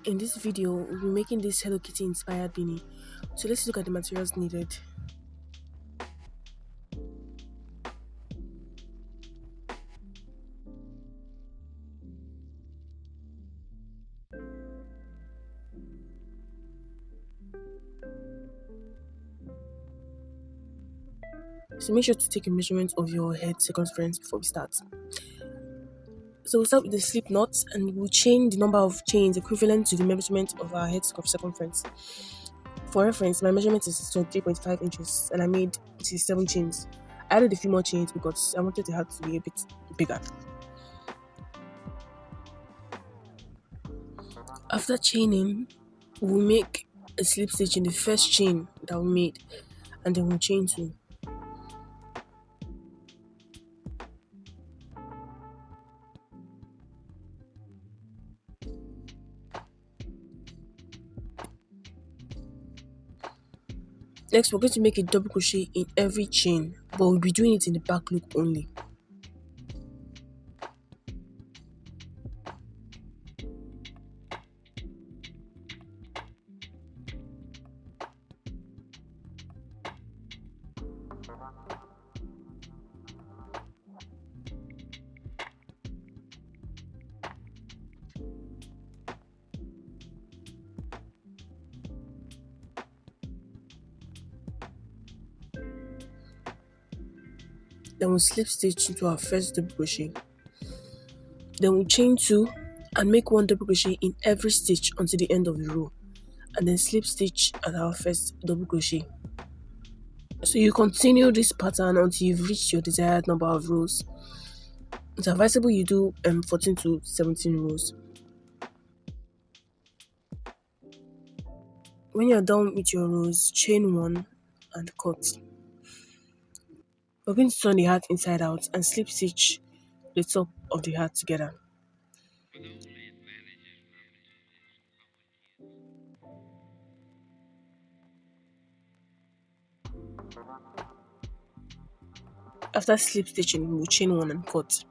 In this video, we'll be making this Hello Kitty inspired beanie. So let's look at the materials needed. So make sure to take a measurement of your head circumference before we start. So we'll start with the slip knot and we'll chain the number of chains equivalent to the measurement of our head circumference. For reference, my measurement is 23.5 inches and I made 67 chains. I added a few more chains because I wanted the hat to be a bit bigger. After chaining, we'll make a slip stitch in the first chain that we made and then we'll chain two. Next, we're going to make a double crochet in every chain, but we'll be doing it in the back loop only. Then we'll slip stitch into our first double crochet. Then we'll chain two and make one double crochet in every stitch until the end of the row, and then slip stitch at our first double crochet. So you continue this pattern until you've reached your desired number of rows. It's advisable you do 14 to 17 rows. When you're done with your rows, chain one and cut. We're going to turn the hat inside out and slip stitch the top of the hat together. After slip stitching, we'll chain one and cut.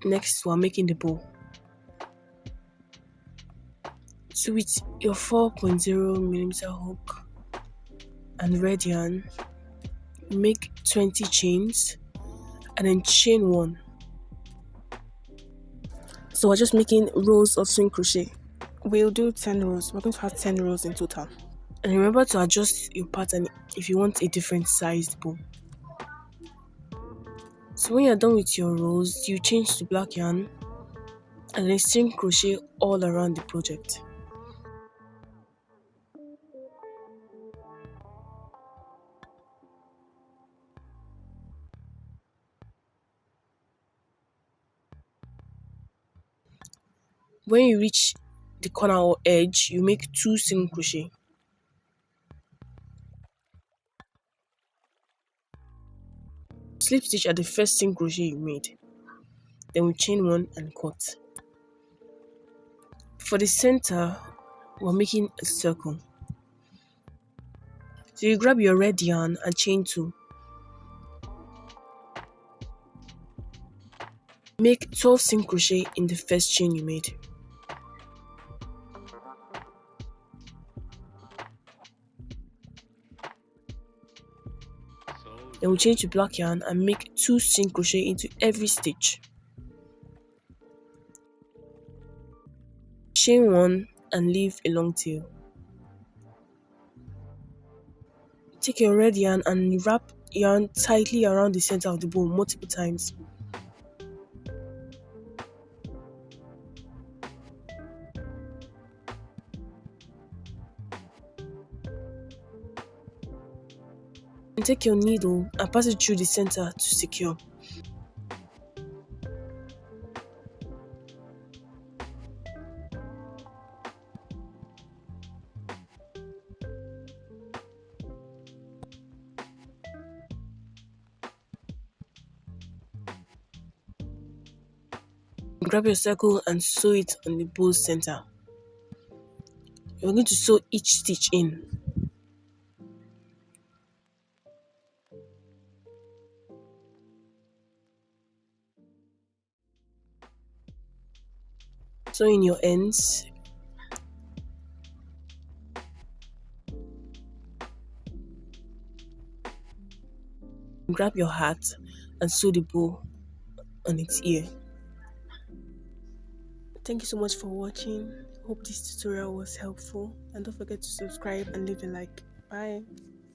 Next, we're making the bow. So with your 4.0mm hook and red yarn, make 20 chains and then chain one. So we're just making rows of swing crochet. We'll do 10 rows. We're going to have 10 rows in total. And remember to adjust your pattern if you want a different sized bow. So when you're done with your rows, you change to black yarn and then string crochet all around the project. When you reach the corner or edge, you make 2 single crochet. Slip stitch at the first single crochet you made. Then we chain one and cut. For the center, we're making a circle. So you grab your red yarn and chain two. Make 12 single crochet in the first chain you made. Then we change to black yarn and make 2 single crochet into every stitch. Chain one and leave a long tail. Take your red yarn and wrap yarn tightly around the center of the bow multiple times. And take your needle and pass it through the center to secure. Grab your circle and sew it on the bow's center. You're going to sew each stitch in. sew in your ends. Grab your hat and sew the bow on its ear. Thank you so much for watching. Hope this tutorial was helpful, and don't forget to subscribe and leave a like. Bye.